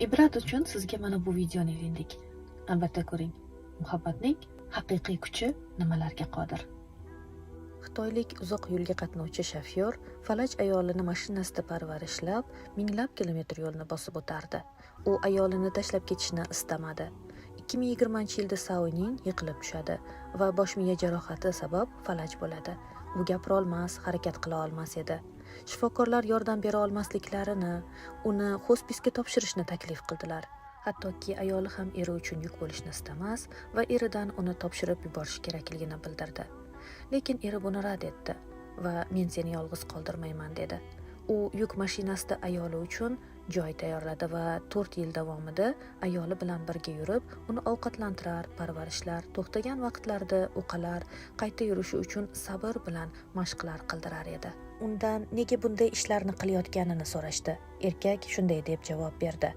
Ibrat uchun sizga mana bu videoni ilindik. Albatta ko'ring. Muhabbatning haqiqiy kuchi nimalarga qodir. Xitoylik uzoq yo'lga qatnovchi shofyor falaj ayolini mashinasida parvarishlab, minglab kilometr yo'lni bosib o'tardi. U ayolini tashlab ketishni istamadi. 2020-yilda Sauning yiqilib tushadi va bosh miya jarohati sabab falaj bo'ladi. U gapira olmas, harakat qila olmas edi. Shifokorlar yordam bera olmasliklarini, uni hospisga topshirishni taklif qildilar. Hattoki ayoli ham eri uchun yuk bo'lishni istamas va eridan uni topshirib yuborish kerakligini bildirdi. Lekin eri buni rad etdi va men seni yolg'iz qoldirmayman dedi. U yuk mashinasida ayoli uchun joy tayyorladi va 4 yil davomida ayoli bilan birga yurib, uni ovqatlantirar, parvarishlar, to'xtagan vaqtlarda o'qilar, qayta yurishi uchun sabr bilan mashqlar qildirar edi. Undan nega bunday ishlarni qilayotganini so'rashdi. Erkak shunday deb javob berdi.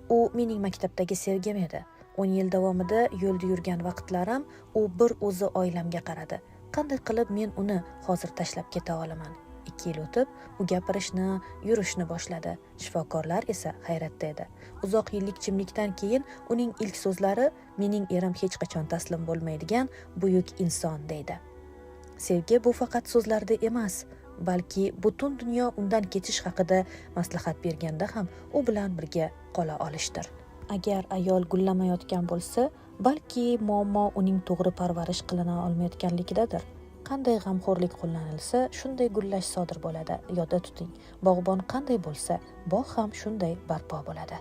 U mening maktabdagi sevgim edi. 10 yil davomida yo'lda yurgan vaqtlarim u bir o'zi oilamga qaradi. Qanday qilib men uni hozir tashlab keta olaman? 2 yil o'tib, u gapirishni, yurishni boshladi. Shifokorlar esa hayratda edi. Uzoq yillik jimlikdan keyin uning ilk so'zlari mening erim hech qachon taslim bo'lmaydigan buyuk inson deydi. Sevgi bu faqat so'zlarda emas, balki butun dunyo undan ketish haqida maslahat berganda ham u bilan birga qola olishdir. Agar ayol gullamayotgan bo'lsa, balki muammo uning to'g'ri parvarish qilina olmayotganligidadir. Qanday g'amxo'rlik qo'llanilsa, shunday gullash sodir bo'ladi. Yodda tuting, bog'bon qanday bo'lsa, bog' ham shunday barpo bo'ladi.